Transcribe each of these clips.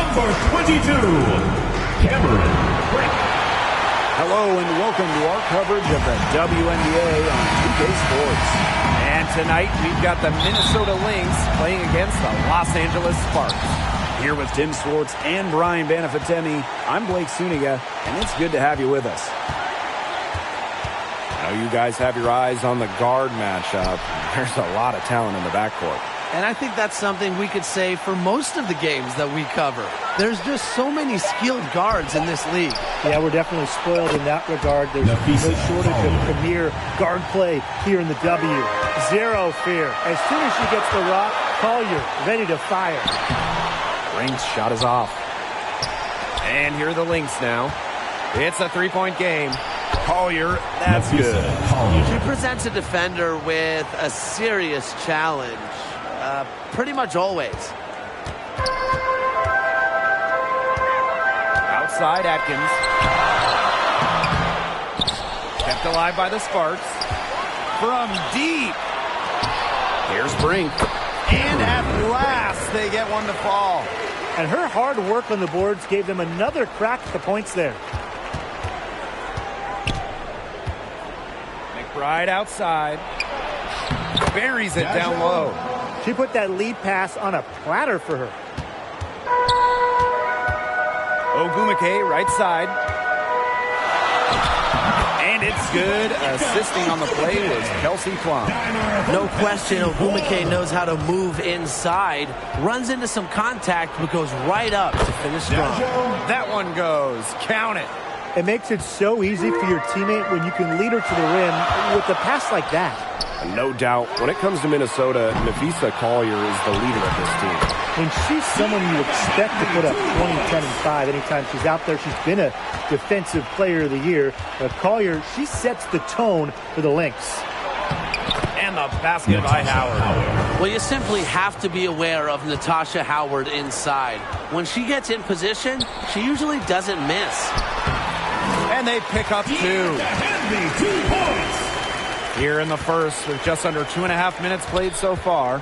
number 22, Cameron Brick. Hello and welcome to our coverage of the WNBA on 2K Sports. And tonight we've got the Minnesota Lynx playing against the Los Angeles Sparks. Here with Tim Swartz and Brian Banafitemi, I'm Blake Suniga, and it's good to have you with us. I know you guys have your eyes on the guard matchup. There's a lot of talent in the backcourt. And I think that's something we could say for most of the games that we cover. There's just so many skilled guards in this league. Yeah, we're definitely spoiled in that regard. There's no shortage of premier guard play here in the W. Zero fear. As soon as she gets the rock, Collier ready to fire. Ring's shot is off. And here are the Lynx now. It's a three-point game. Collier, that's good. She presents a defender with a serious challenge. Pretty much always. Outside Atkins. Kept alive by the Sparks. From deep. Here's Brink. And at last they get one to fall. And her hard work on the boards gave them another crack at the points there. McBride outside. Buries it down low. She put that lead pass on a platter for her. Ogumake right side. And it's good. Assisting on the play was Kelsey Plum. No question, Ogumake knows how to move inside. Runs into some contact, but goes right up to finish strong. That one goes. Count it. It makes it so easy for your teammate when you can lead her to the rim with a pass like that. No doubt, when it comes to Minnesota, Napheesa Collier is the leader of this team. When she's someone you expect to put up 20, 10, and 5 anytime she's out there, she's been a defensive player of the year. Collier, she sets the tone for the Lynx. And the basket by Howard. Well, you simply have to be aware of Natasha Howard inside. When she gets in position, she usually doesn't miss. And they pick up 2. 2 points. Here in the first with just under 2.5 minutes played so far.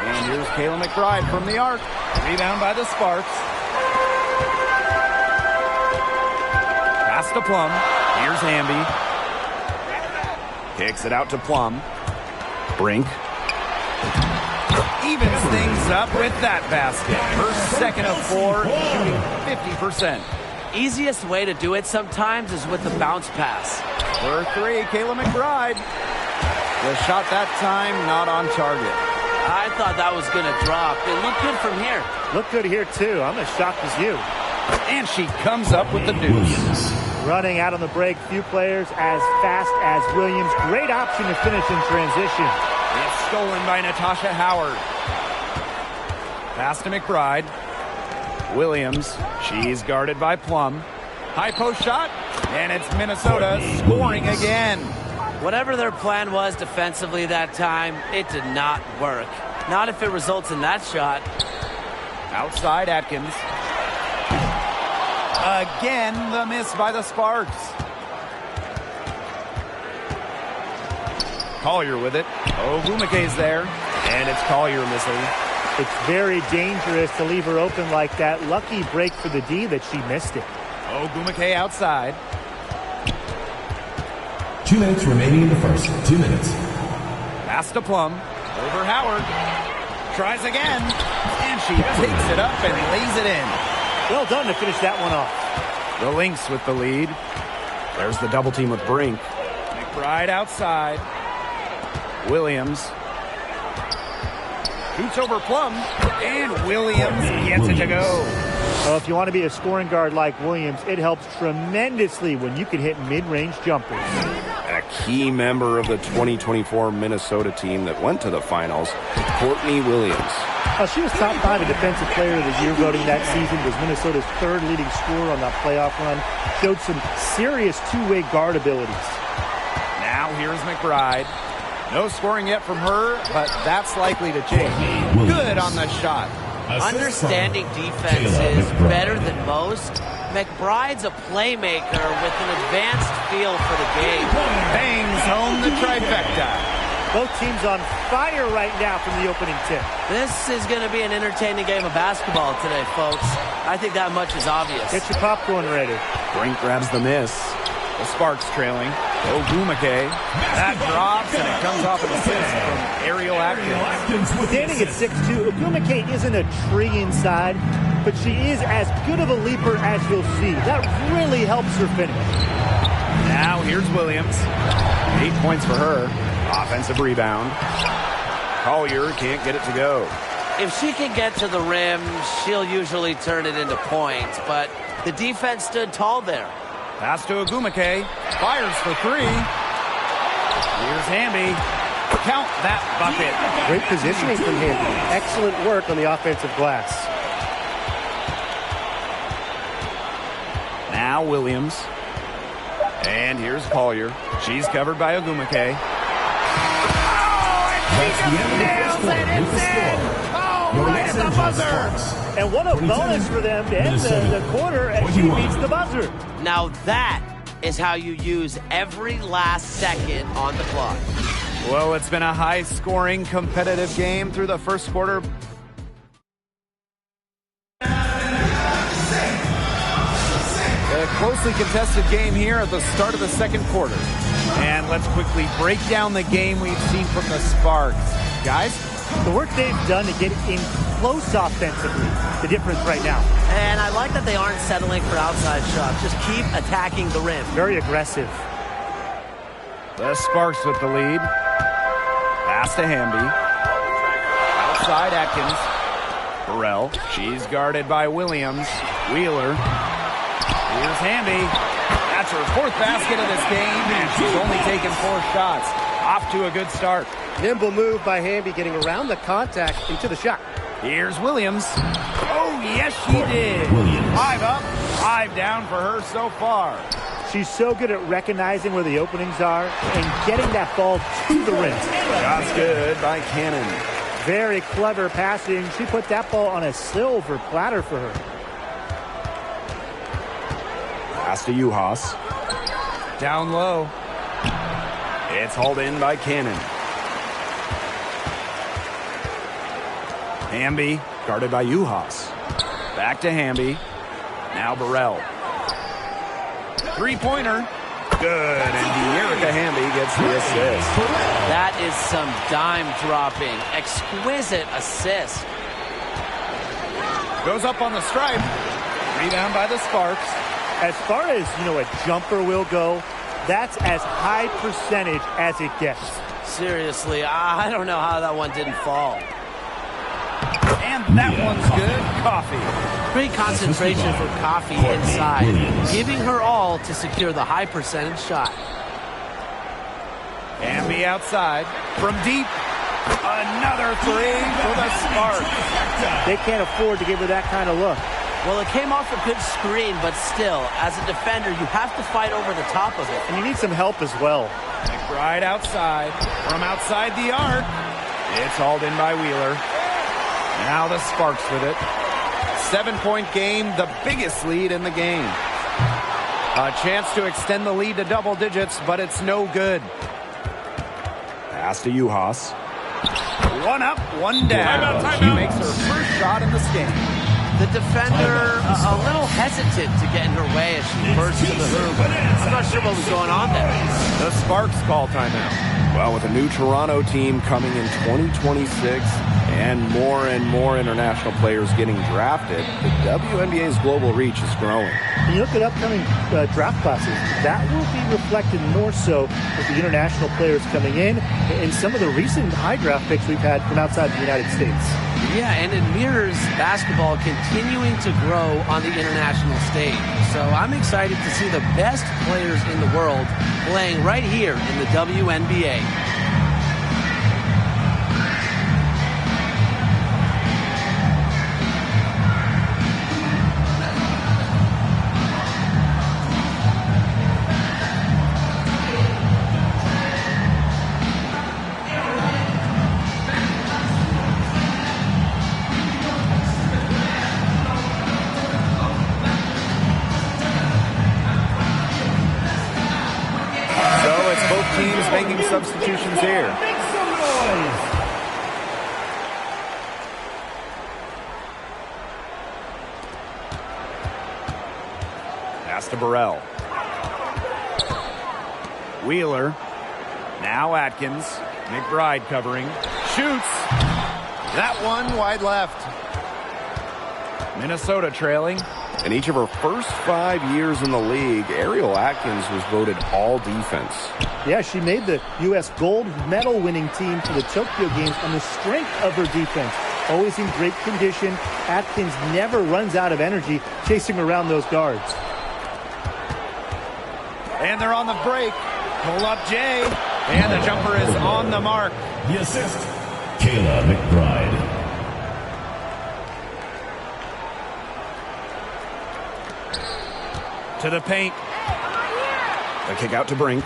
And here's Kayla McBride from the arc. Rebound by the Sparks. Pass to Plum. Here's Hamby. Kicks it out to Plum. Brink. Evens things up with that basket. Her second of 4, shooting 50%. Easiest way to do it sometimes is with the bounce pass. For 3, Kayla McBride. The shot that time not on target. I thought that was going to drop. It looked good from here. Looked good here, too. I'm as shocked as you. And she comes up with the deuce. Running out on the break, few players as fast as Williams. Great option to finish in transition. It's stolen by Natasha Howard. Pass to McBride. Williams, she's guarded by Plum. High post shot, and it's Minnesota scoring again. Whatever their plan was defensively that time, it did not work. Not if it results in that shot. Outside Atkins. Again, the miss by the Sparks. Collier with it. Ogumake's there, and it's Collier missing. It's very dangerous to leave her open like that. Lucky break for the D that she missed it. Ogumake outside. 2 minutes remaining in the first. 2 minutes. Pass to Plum. Over Howard. Tries again. And she takes it up and lays it in. Well done to finish that one off. The Lynx with the lead. There's the double team with Brink. McBride outside. Williams. Shoots over Plum. And Williams gets it to go. Well, if you want to be a scoring guard like Williams, it helps tremendously when you can hit mid-range jumpers. A key member of the 2024 Minnesota team that went to the finals, Courtney Williams. She was top 5 in Defensive Player of the Year voting that season, was Minnesota's 3rd leading scorer on that playoff run, showed some serious two-way guard abilities. Now here's McBride. No scoring yet from her, but that's likely to change. Good on the shot. Understanding defense is better than most. McBride's a playmaker with an advanced feel for the game. Bangs home the trifecta. Both teams on fire right now from the opening tip. This is going to be an entertaining game of basketball today, folks. I think that much is obvious. Get your popcorn ready. Brink grabs the miss. The Sparks trailing. Ogumake. That drops, and it comes off an assist from Ariel Atkins. Standing at 6'2", Ogumake isn't a tree inside, but she is as good of a leaper as you'll see. That really helps her finish. Now here's Williams. 8 points for her. Offensive rebound. Collier can't get it to go. If she can get to the rim, she'll usually turn it into points, but the defense stood tall there. Pass to Ogumake. Fires for 3. Here's Hamby. Count that bucket. Great positioning from Hamby. Excellent work on the offensive glass. Now Williams. And here's Collier. She's covered by Ogumake. Right at the buzzer. And what a bonus for them to end the quarter as she beats the buzzer. Now that is how you use every last second on the clock. Well, it's been a high-scoring, competitive game through the first quarter. A closely contested game here at the start of the second quarter. And let's quickly break down the game we've seen from the Sparks. Guys? The work they've done to get in close offensively, the difference right now. And I like that they aren't settling for outside shots. Just keep attacking the rim. Very aggressive. The Sparks with the lead. Pass to Hamby. Outside Atkins. Burrell. She's guarded by Williams. Wheeler. Here's Hamby. That's her 4th basket of this game, and she's only taken 4 shots. Off to a good start. Nimble move by Hamby, getting around the contact into the shot. Here's Williams. Oh, yes, she did. 5 up, 5 down for her so far. She's so good at recognizing where the openings are and getting that ball to the rim. Shot's good by Cannon. Very clever passing. She put that ball on a silver platter for her. Pass to Uhas. Down low. It's hauled in by Cannon. Hamby, guarded by Uhas. Back to Hamby. Now Burrell. 3-pointer. Good, and De'Erica Hamby gets the assist. That is some dime dropping. Exquisite assist. Goes up on the stripe. Rebound by the Sparks. As far as, a jumper will go, that's as high percentage as it gets. Seriously, I don't know how that one didn't fall. And that one's good. Coffee. Great concentration for Coffee inside, giving her all to secure the high percentage shot. Hamby outside. From deep. Another 3 for the Sparks. They can't afford to give her that kind of look. Well, it came off a good screen, but still, as a defender, you have to fight over the top of it. And you need some help as well. McBride outside. From outside the arc. It's hauled in by Wheeler. Now the Sparks with it. 7-point game, the biggest lead in the game. A chance to extend the lead to double digits, but it's no good. Pass to Uhas. 1 up, 1 down. She makes her first shot in this game. The defender a little hesitant to get in her way as she bursts to the hoop. I'm not sure what was going on there. The Sparks call timeout. Well, with a new Toronto team coming in 2026 and more international players getting drafted, the WNBA's global reach is growing. When you look at upcoming draft classes, that will be reflected more so with the international players coming in and some of the recent high draft picks we've had from outside the United States. Yeah, and it mirrors basketball continuing to grow on the international stage. So I'm excited to see the best players in the world playing right here in the WNBA. Substitutions here. Pass to Burrell. Wheeler. Now Atkins. McBride covering. Shoots. That one wide left. Minnesota trailing. In each of her first 5 years in the league, Ariel Atkins was voted all defense. Yeah, she made the U.S. gold medal winning team for the Tokyo Games on the strength of her defense. Always in great condition. Atkins never runs out of energy chasing around those guards. And they're on the break. Pull up Jay. And the jumper is on the mark. The assist, Kayla McBride. To the paint. The kick out to Brink.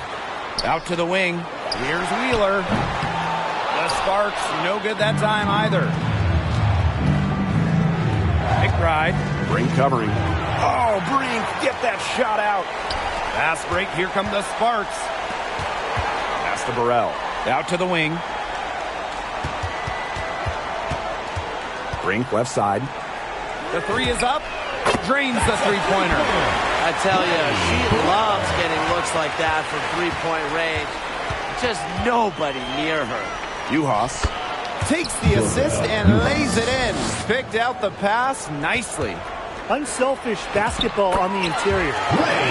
Out to the wing. Here's Wheeler. The sparks, no good that time either. McBride. Brink covering. Oh, Brink, get that shot out. Fast break, here come the sparks. Pass to Burrell. Out to the wing. Brink left side. The three is up. Drains the three-pointer. I tell you, she loves getting looks like that from three-point range. Just nobody near her. Juhas. Takes the assist and lays it in. Picked out the pass nicely. Unselfish basketball on the interior.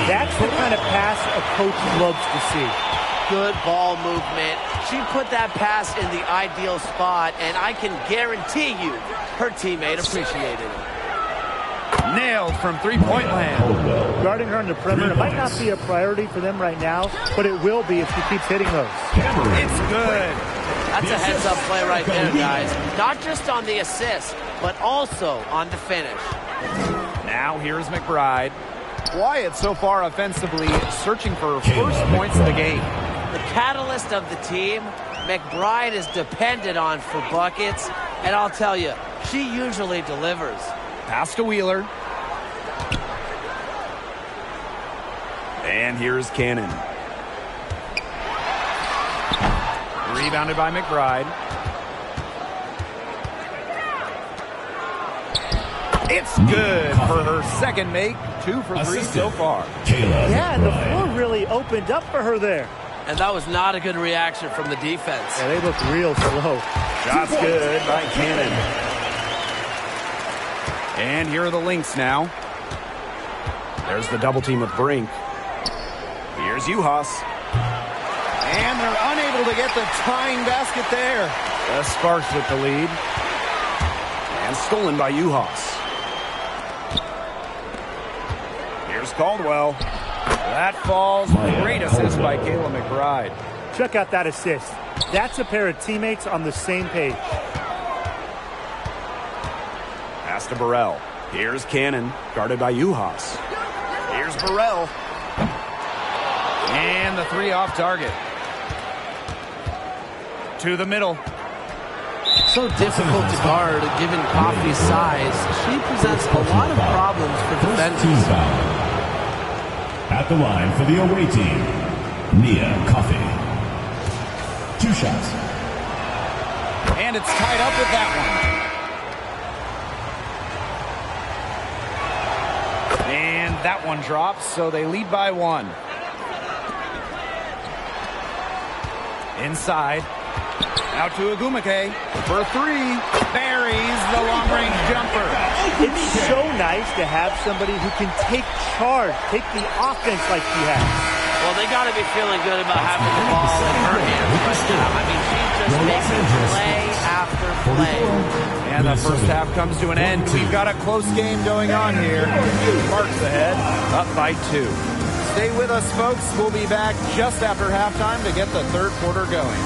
That's the kind of pass a coach loves to see. Good ball movement. She put that pass in the ideal spot, and I can guarantee you her teammate appreciated it. Nailed from three-point land. Guarding her on the perimeter might not be a priority for them right now, but it will be if she keeps hitting those. It's good. That's a heads-up play right there, guys. Not just on the assist, but also on the finish. Now here's McBride. Quiet so far offensively, searching for her first points of the game. The catalyst of the team, McBride is depended on for buckets, and I'll tell you, she usually delivers. Pass to Wheeler. And here's Cannon. Rebounded by McBride. It's good for her second make. 2 for 3 so far. Yeah, and the floor really opened up for her there. And that was not a good reaction from the defense. Yeah, they looked real slow. Shots good by Cannon. And here are the Lynx now. There's the double team with Brink. Here's Juhas. And they're unable to get the tying basket there. The Sparks with the lead. And stolen by Juhas. Here's Caldwell. That falls. Great assist by Kayla McBride. Check out that assist. That's a pair of teammates on the same page. Pass to Burrell. Here's Cannon, guarded by Juhas. Here's Burrell. And the three off target. To the middle. So difficult to guard given Coffey's size. She presents a lot of problems for defenders. At the line for the away team, Nia Coffey. 2 shots. And it's tied up with that one. And that one drops, so they lead by 1. Inside. Out to Agumake for 3. Buries the long-range jumper. It's so nice to have somebody who can take charge, take the offense like she has. Well, they got to be feeling good about having the ball in her hands right now. I mean, she's just making play after play. And the first half comes to an end. We've got a close game going on here. Sparks ahead, up by 2. Stay with us, folks. We'll be back just after halftime to get the third quarter going.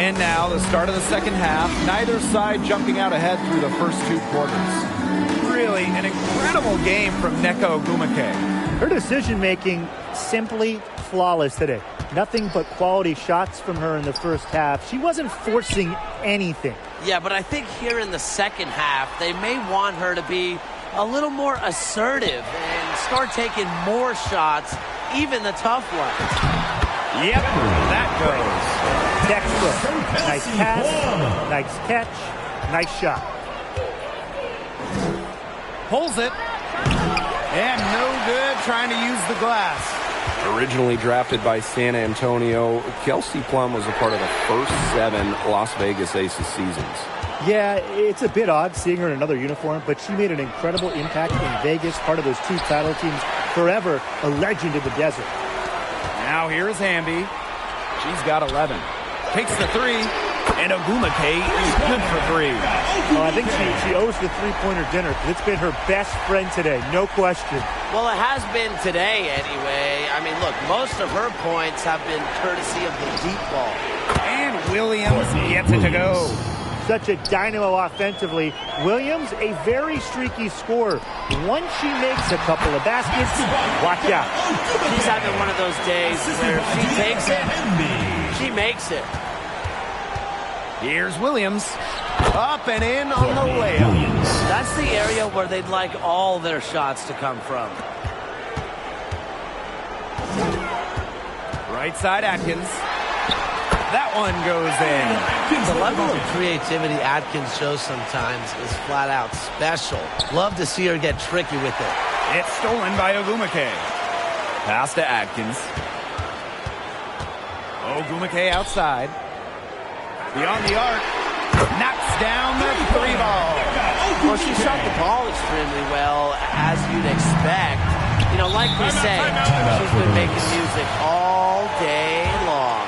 And now the start of the second half. Neither side jumping out ahead through the first 2 quarters. Really an incredible game from Nneka Ogwumike. Her decision-making simply flawless today. Nothing but quality shots from her in the first half. She wasn't forcing anything. Yeah, but I think here in the second half, they may want her to be a little more assertive and start taking more shots, even the tough ones. Yep, that goes. Textbook. Nice pass, nice catch, nice shot. Pulls it. And no good trying to use the glass. Originally drafted by San Antonio, Kelsey Plum was a part of the first 7 Las Vegas Aces seasons. Yeah, it's a bit odd seeing her in another uniform, but she made an incredible impact in Vegas, part of those 2 title teams, forever a legend in the desert. Now here's Hamby. She's got 11. Takes the 3, and Ogwumike is good for 3. Oh, I think she owes the three-pointer dinner, because it's been her best friend today, no question. Well, it has been today anyway. I mean, look, most of her points have been courtesy of the deep ball. And Williams gets it to go. Such a dynamo offensively. Williams, a very streaky scorer. Once she makes a couple of baskets, watch out. She's having one of those days where she takes it, she makes it. Here's Williams. Up and in on the layup. That's the area where they'd like all their shots to come from. Right side Atkins. That one goes in. The level of creativity Atkins shows sometimes is flat out special. Love to see her get tricky with it. It's stolen by Ogwumike. Pass to Atkins. Ogwumike outside. Beyond the arc. Knocks down the 3 ball. Well, she shot the ball extremely well, as you'd expect. You know, like we say, she's been making music all day long.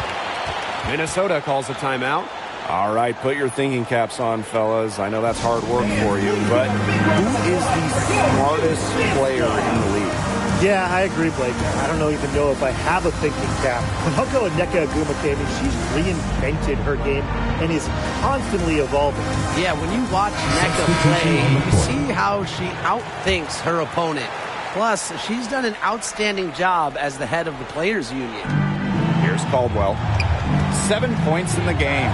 Minnesota calls a timeout. All right, put your thinking caps on, fellas. I know that's hard work for you, but who is the smartest player in the league? Yeah, I agree, Blake. I don't even know if I have a thinking cap. But I'll go with Nneka Ogwumike. I mean, she's reinvented her game and is constantly evolving. Yeah, when you watch Nneka play, you see how she outthinks her opponent. Plus, she's done an outstanding job as the head of the Players Union. Here's Caldwell. 7 points in the game.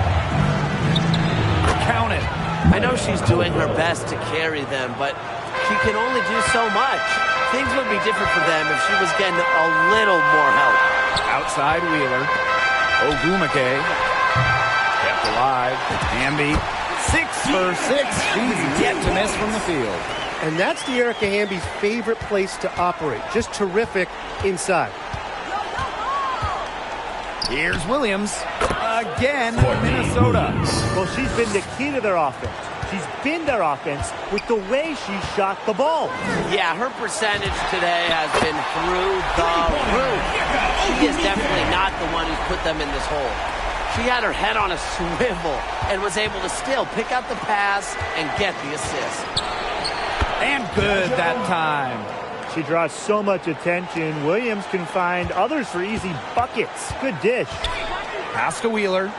Count it. I know she's doing her best to carry them, but she can only do so much. Things would be different for them if she was getting a little more help. Outside Wheeler. Ogwumike. Kept alive. Hamby. 6 for 6. She's yet to miss from the field. And that's De'Erica Hamby's favorite place to operate. Just terrific inside. Here's Williams. Again, Minnesota. Well, she's been the key to their offense. She's been their offense with the way she shot the ball. Yeah, her percentage today has been through the roof. She is definitely not the one who's put them in this hole. She had her head on a swivel and was able to still pick out the pass and get the assist. And good that time. She draws so much attention. Williams can find others for easy buckets. Good dish. Pass to Wheeler.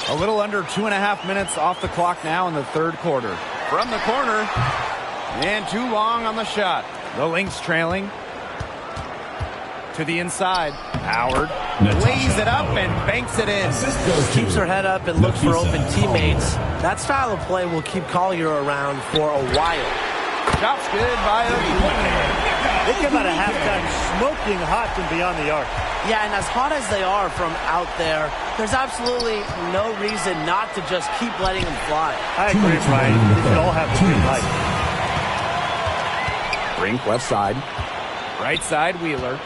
A little under 2.5 minutes off the clock now in the third quarter. From the corner. And too long on the shot. The Lynx trailing. To the inside. Howard lays it up and banks it in. Keeps her head up and looks for open teammates. That style of play will keep Collier around for a while. Shot's good by Ogwumike. They come out of halftime smoking hot from beyond the arc. Yeah, and as hot as they are from out there, there's absolutely no reason not to just keep letting them fly. I agree, Brian. They should all have the green light. Brink left side. Right side Wheeler.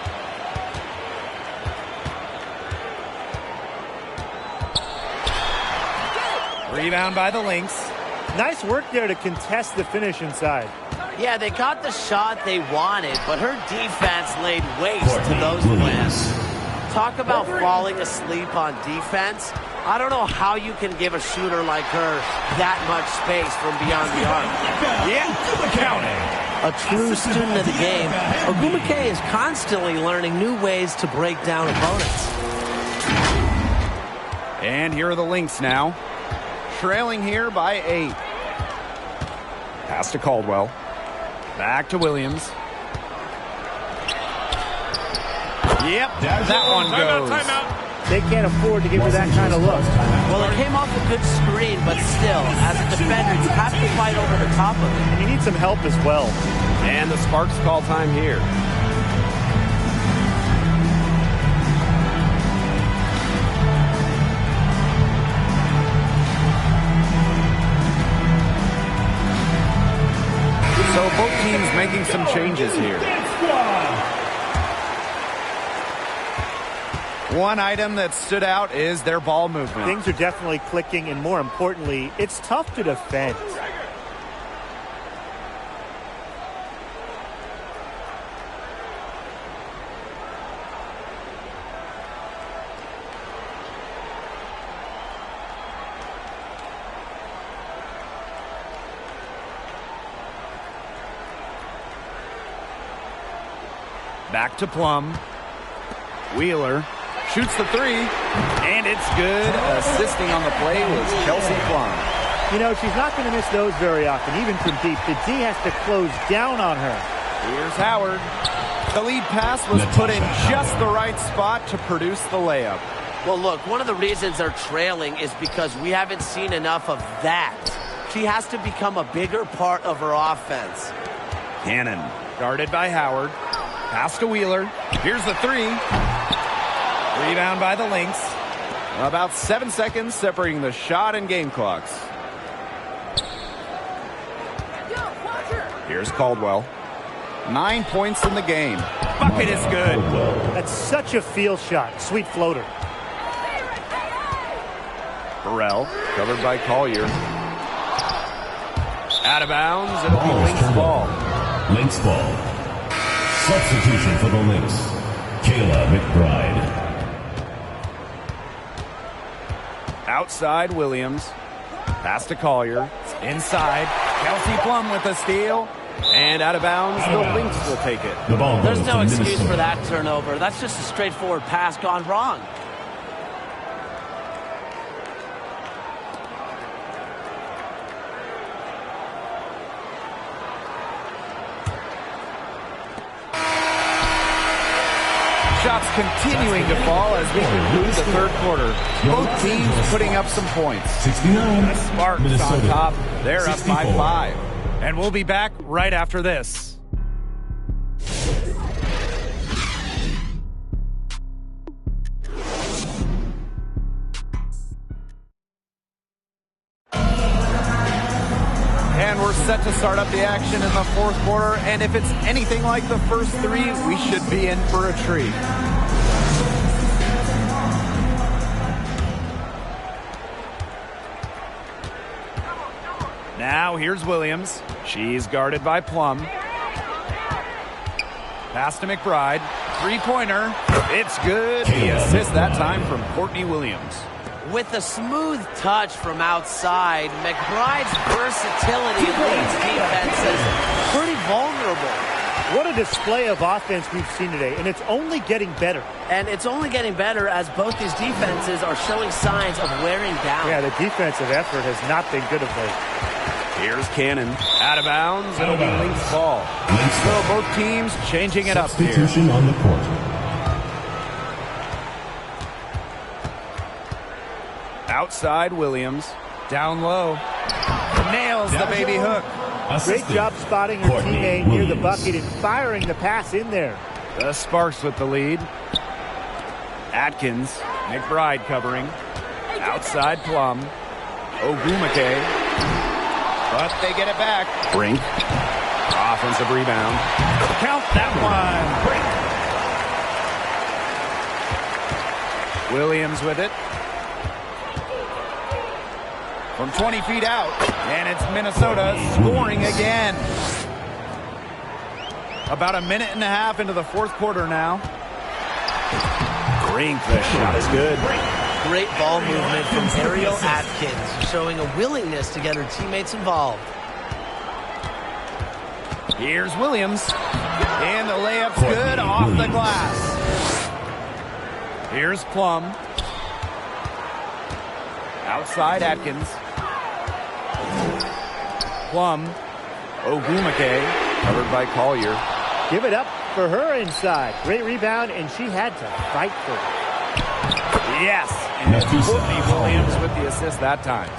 Rebound by the Lynx. Nice work there to contest the finish inside. Yeah, they got the shot they wanted, but her defense laid waste to those plans. Talk about falling asleep on defense. I don't know how you can give a shooter like her that much space from beyond the arc. Yeah, count it. A true student of the game, Ogumake is constantly learning new ways to break down opponents. And here are the Lynx now. Trailing here by 8. Pass to Caldwell. Back to Williams. Yep, that one goes. They can't afford to give her that kind of look. Well, it came off a good screen, but still, as a defender, you have to fight over the top of it. And you need some help as well. And the Sparks call time here. So both teams making some changes here. One item that stood out is their ball movement. Things are definitely clicking, and more importantly, it's tough to defend. Back to Plum. Wheeler shoots the 3, and it's good. Assisting on the play was Kelsey Plum. You know, she's not going to miss those very often, even from deep. The D has to close down on her. Here's Howard. The lead pass was put in just the right spot to produce the layup. Well, look, one of the reasons they're trailing is because we haven't seen enough of that. She has to become a bigger part of her offense. Cannon, guarded by Howard. Pass to Wheeler. Here's the 3. Rebound by the Lynx. About 7 seconds separating the shot and game clocks. Here's Caldwell. 9 points in the game. Bucket is good. That's such a field shot. Sweet floater. Burrell, covered by Collier. Out of bounds. It'll be Lynx ball. Lynx ball. Substitution for the Lynx, Kayla McBride. Outside Williams. Pass to Collier. Inside. Kelsey Plum with the steal. And out of bounds, the Lynx will take it. The ball There's goes no to excuse Minnesota. for that turnover. That's just a straightforward pass gone wrong. Shots continuing to fall as we conclude the third quarter. Both teams putting up some points. 69. The Sparks Minnesota. on top. They're 64. up by 5. And we'll be back right after this. And we're set to start up the action in the fourth quarter. And if it's anything like the first 3, we should be in for a treat. Now here's Williams. She's guarded by Plum. Pass to McBride. 3-pointer. It's good. The assist that time from Courtney Williams. With a smooth touch from outside, McBride's versatility leaves defenses pretty vulnerable. What a display of offense we've seen today, and it's only getting better. And it's only getting better as both these defenses are showing signs of wearing down. Yeah, the defensive effort has not been good of late. Here's Cannon. Out of bounds. It'll be Lynx ball. So both teams changing it up here. Substitution on the court. Outside Williams. Down low. Nails the baby hook. Great job spotting her Courtney teammate near the Williams. bucket and firing the pass in there. The Sparks with the lead. Atkins. McBride covering. Outside Plum. Ogumake. But they get it back. Brink. Offensive rebound. Count that one. Brink. Williams with it. From 20 feet out. And it's Minnesota scoring again. About a minute and a half into the fourth quarter now. Brink, the shot is good. great ball movement from Ariel Atkins, showing a willingness to get her teammates involved. Here's Williams. And the layup's good off the glass. Here's Plum. Outside Atkins. Plum. Ogwumike, covered by Collier. Give it up for her inside. Great rebound, and she had to fight for it. Yes, and Courtney Williams with the assist that time.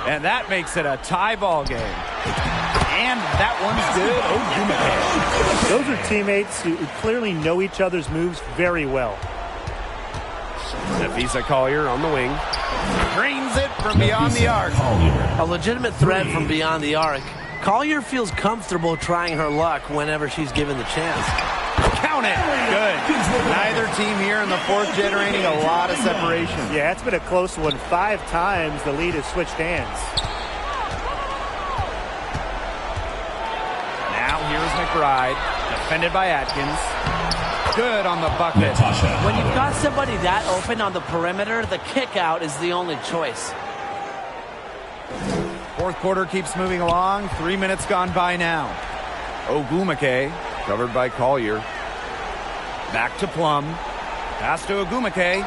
And that makes it a tie ball game. And that one's good. Those are teammates who clearly know each other's moves very well. Nafisa Collier on the wing. Drains it from beyond the arc. A legitimate threat from beyond the arc. Collier feels comfortable trying her luck whenever she's given the chance. Count it. Good. Neither team here in the fourth generating a lot of separation. Yeah, it's been a close one. 5 times the lead has switched hands. Now here's McBride, defended by Atkins. Good on the bucket. When you've got somebody that open on the perimeter, the kick out is the only choice. Fourth quarter keeps moving along. 3 minutes gone by now. Ogwumike, covered by Collier. Back to Plum. Pass to Ogwumike.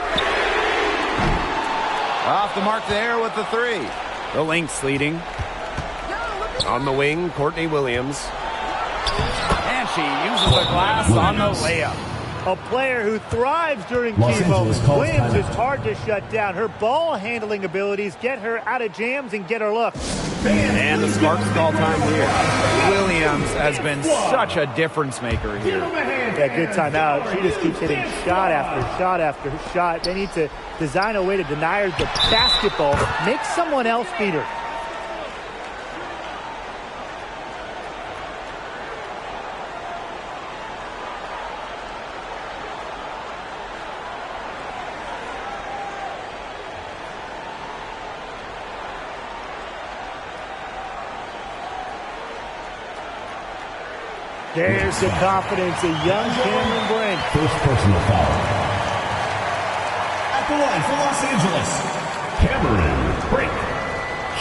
Off the mark there with the 3. The Lynx leading. On the wing, Courtney Williams. And she uses the glass on the layup. A player who thrives during key moments. Williams is hard to shut down. Her ball handling abilities get her out of jams and get her look. And the Sparks call time here. Williams has been such a difference maker here. Yeah, good timeout. She just keeps hitting shot after shot after shot. They need to design a way to deny her the basketball. Make someone else beat her. There's the confidence of young Cameron Brink. First personal foul. At the line for Los Angeles, Cameron Brink,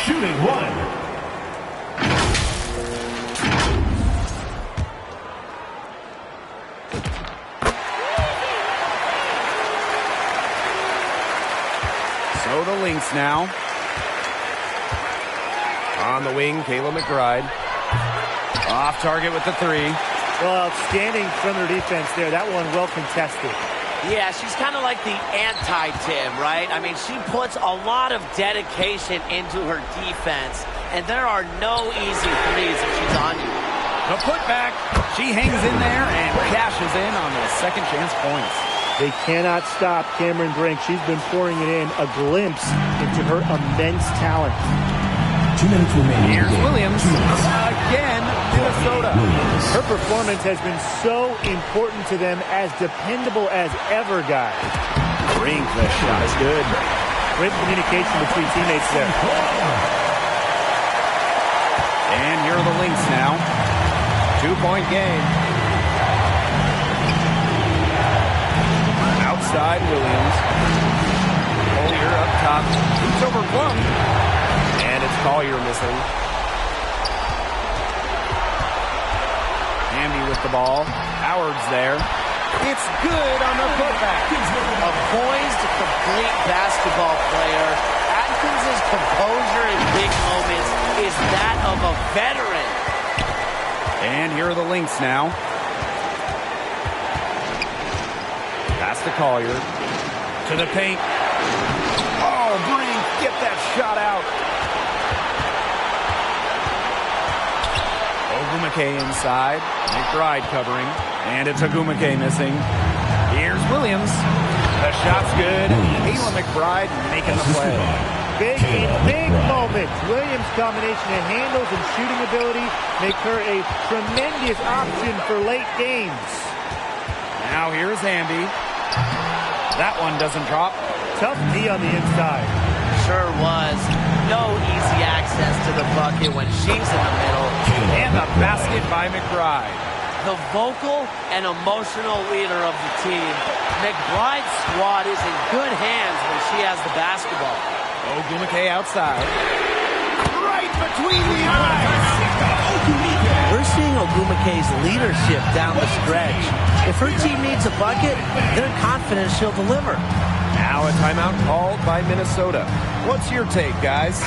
shooting 1. So the Lynx now. On the wing, Kayla McBride. Off target with the 3. Well, outstanding from her defense there. That one well contested. Yeah, she's kind of like the anti-Tim, right? I mean, she puts a lot of dedication into her defense, and there are no easy threes if she's on you. The putback. She hangs in there and cashes in on the second chance points. They cannot stop Cameron Brink. She's been pouring it in. A glimpse into her immense talent. 2 minutes remaining. Here's Williams. Again, Minnesota. Her performance has been so important to them, as dependable as ever, guys. Brink, the shot is good. Great communication between teammates there. And here are the Lynx now. 2-point game. Outside Williams. Collier up top. Shoots over Plum. And it's Collier missing. Hamby with the ball. Howard's there. It's good on the putback. A poised, complete basketball player. Atkins' composure in big moments is that of a veteran. And here are the Lynx now. Pass to Collier. To the paint. Oh, Brink, get that shot out. Ogwumike inside. McBride covering. And it's Ogwumike missing. Here's Williams. The shot's good. Kayla McBride making the play. Big moments. Williams' combination of handles and shooting ability make her a tremendous option for late games. Now here's Hamby. That one doesn't drop. Tough D on the inside. Sure was. No easy access to the bucket when she's in the middle. And the basket by McBride. the vocal and emotional leader of the team. McBride's squad is in good hands when she has the basketball. Ogumake outside. Right between the eyes. We're seeing Ogumake's leadership down the stretch. If her team needs a bucket, they're confident she'll deliver. Now a timeout called by Minnesota. What's your take, guys?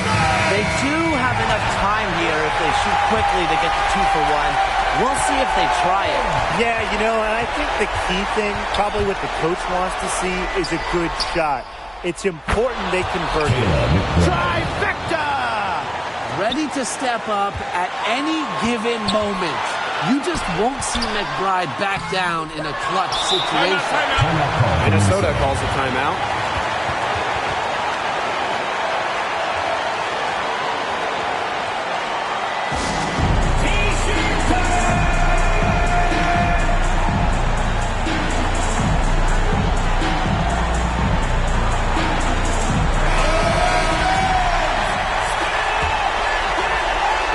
They do have enough time here if they shoot quickly to get the 2 for 1. We'll see if they try it. Yeah, you know, and I think the key thing, probably what the coach wants to see, is a good shot. It's important they convert it. Trifecta! Ready to step up at any given moment. You just won't see McBride back down in a clutch situation. Minnesota calls a timeout.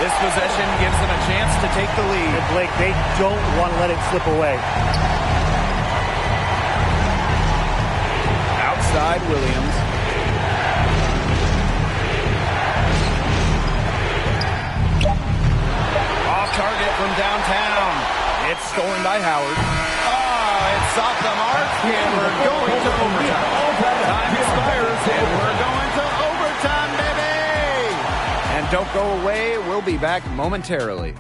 This possession gives them a chance to take the lead. And Blake, they don't want to let it slip away. Outside Williams. Off target from downtown. It's stolen by Howard. Oh, it's off the mark, and we're going to overtime. Time expires, and we're going to overtime, baby! And don't go away. We'll be back momentarily.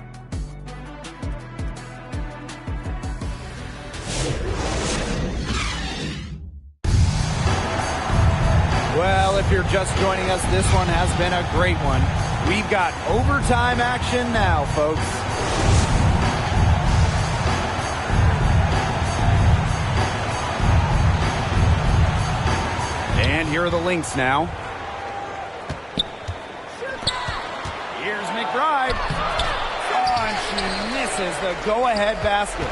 Well, if you're just joining us, this one has been a great one. We've got overtime action now, folks. And here are the Lynx now. Here's McBride. Oh, and she misses the go-ahead basket.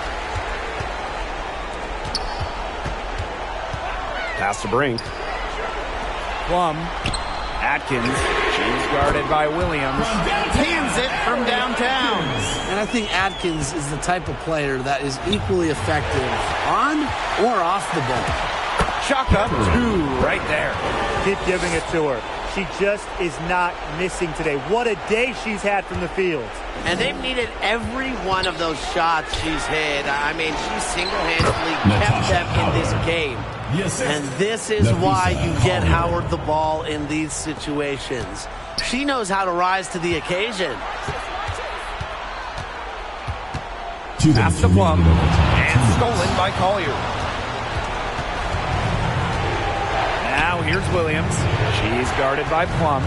Pass to Brink. Plum. Atkins. She's guarded by Williams. Pins it from downtown. And I think Atkins is the type of player that is equally effective on or off the ball. Chalk up 2 right there. Keep giving it to her. She just is not missing today. What a day she's had from the field. And they've needed every one of those shots she's hit. I mean, she single-handedly kept them in this game. And this is why you get Howard the ball in these situations. She knows how to rise to the occasion. Pass to Plum. And stolen by Collier. Now here's Williams. She's guarded by Plum.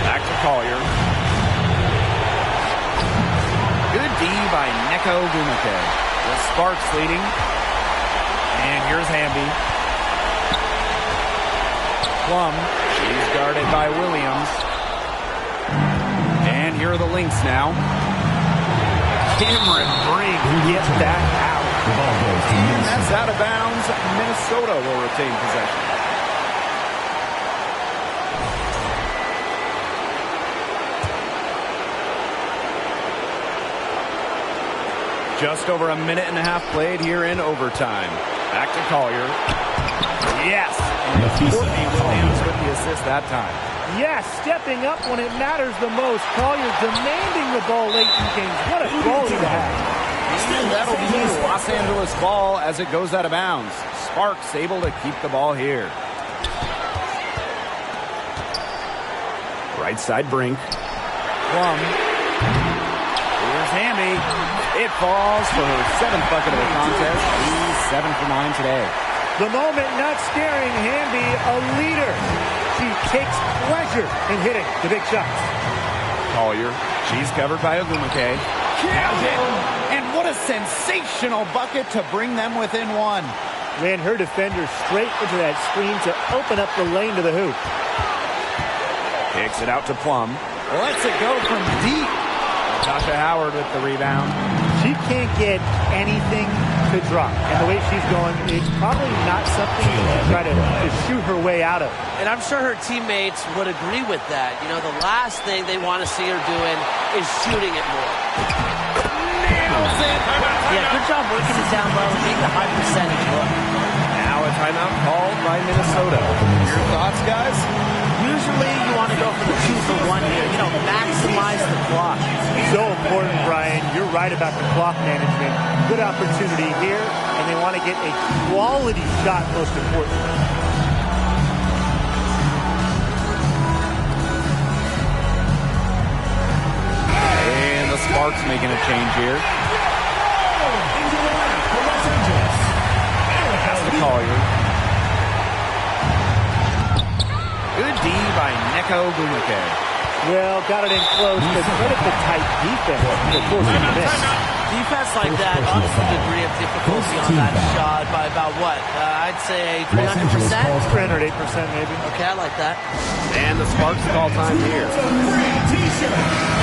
Back to Collier. Good D by Neko Gumake. With Sparks leading. And here's Hamby. Plum. She's guarded by Williams. And here are the Lynx now. Cameron Brink gets that out. The ball goes to And that's out of bounds. Minnesota will retain possession. Just over a minute and a half played here in overtime. Back to Collier. Yes! And Courtney Williams with the assist that time. Yes, stepping up when it matters the most. Collier demanding the ball late in games. What a quality to have. And that'll be Los Angeles ball as it goes out of bounds. Sparks able to keep the ball here. Right side Brink. Plum. Here's Hamby. It falls for her 7th bucket of the contest. She's 7 for 9 today. The moment not scaring Hamby, a leader. She takes pleasure in hitting the big shots. Collier. She's covered by Ogumake. And what a sensational bucket to bring them within 1. Ran her defender straight into that screen to open up the lane to the hoop. Kicks it out to Plum. Lets it go from deep. Natasha Howard with the rebound. She can't get anything to drop. And the way she's going, it's probably not something to try to shoot her way out of. And I'm sure her teammates would agree with that. You know, the last thing they want to see her doing is shooting it more. Nails it. Yeah, good job working it down low and making a high percentage look. Now a timeout called by Minnesota. Your thoughts, guys? Usually you want to go for the 2-for-1 here. You know, maximize the clock. So important, Brian. You're right about the clock management. Good opportunity here, and they want to get a quality shot, most important. And the Sparks making a change here. Pass to Collier. Good D by Neko Gumake. Well, got it in close, but credit the tight defense for forcing the miss. Defense like that ups the degree of difficulty on that shot by about what? I'd say 300%? 308% maybe. Okay, I like that. And the Sparks call time here. T-shirt.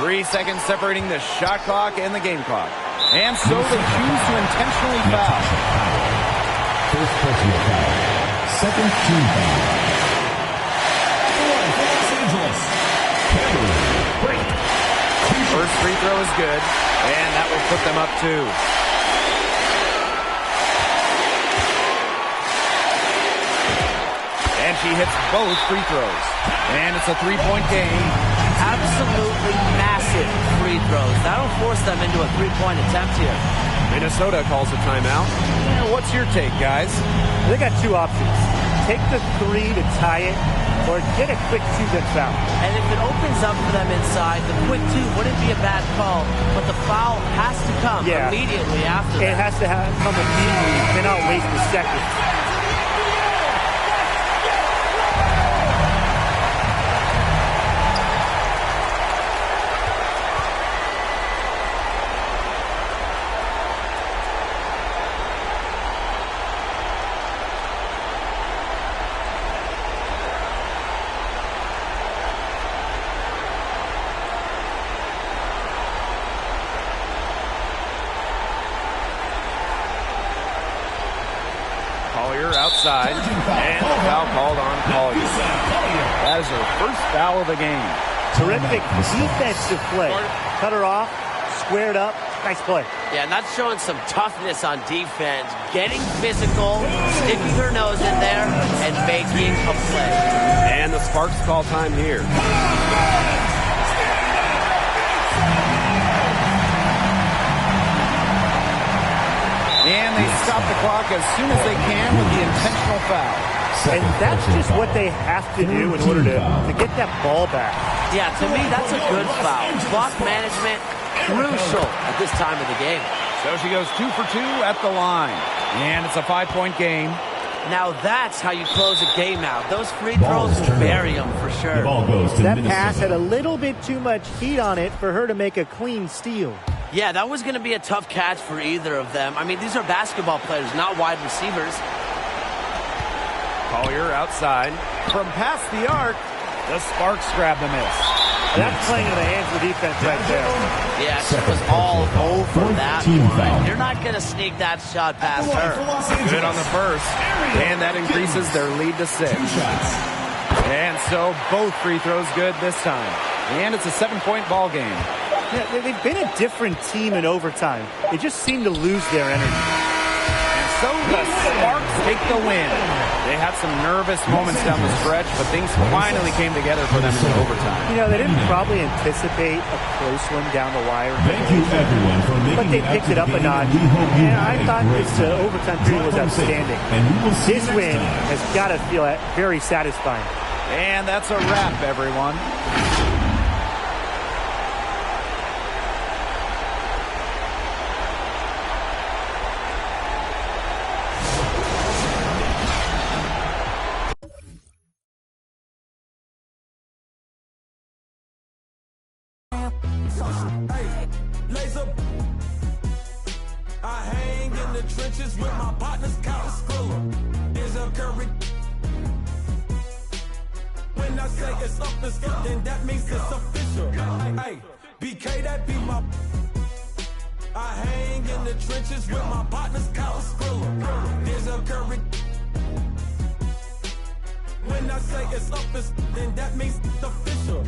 3 seconds separating the shot clock and the game clock. And so they choose to intentionally foul. First personal foul. Second team foul. Los Angeles. Break. First free throw is good, and that will put them up 2. And she hits both free throws. And it's a 3-point game. Absolutely massive free throws. That'll force them into a 3-point attempt here. Minnesota calls a timeout. What's your take, guys? They got 2 options. Take the 3 to tie it, or get a quick 2-then foul. And if it opens up for them inside, the quick 2 wouldn't be a bad call, but the foul has to come immediately after that. It has to come immediately. You cannot waste a second. Outside, and the foul called on Collier. That is her first foul of the game. Terrific defensive play. Cut her off, squared up, nice play. Yeah, and that's showing some toughness on defense. Getting physical, sticking her nose in there, and making a play. And the Sparks call time here. And they stop the clock as soon as they can with the intentional foul. And that's just what they have to do in order to get that ball back. Yeah, to me, that's a good foul. Clock management, crucial at this time of the game. So she goes 2 for 2 at the line. And it's a 5-point game. Now that's how you close a game out. Those free throws will bury them for sure. The ball goes to that Minnesota. pass had a little bit too much heat on it for her to make a clean steal. Yeah, that was going to be a tough catch for either of them. I mean, these are basketball players, not wide receivers. Collier outside. From past the arc, the Sparks grab the miss. That's playing in the hands of the defense right there. Yeah, she was all over that one. You're not going to sneak that shot past her. Good on the first. And that increases their lead to 6. And so both free throws good this time. And it's a 7-point ball game. Yeah, they've been a different team in overtime. They just seem to lose their energy. And so the Sparks take the win. They had some nervous moments down the stretch, but things finally came together for them in overtime. You know, they didn't probably anticipate a close one down the wire. Thank you, everyone, for making but they picked it up a notch. And I thought this overtime period was outstanding. And we will see this win has got to feel very satisfying. And that's a wrap, everyone. With my partners, count Skrilla. There's a curry. When I say it's up, it's up, then that means it's official. Hey, BK, that be my. I hang in the trenches with my partners, count Skrilla. There's a curry. When I say it's up, it's then that means it's official.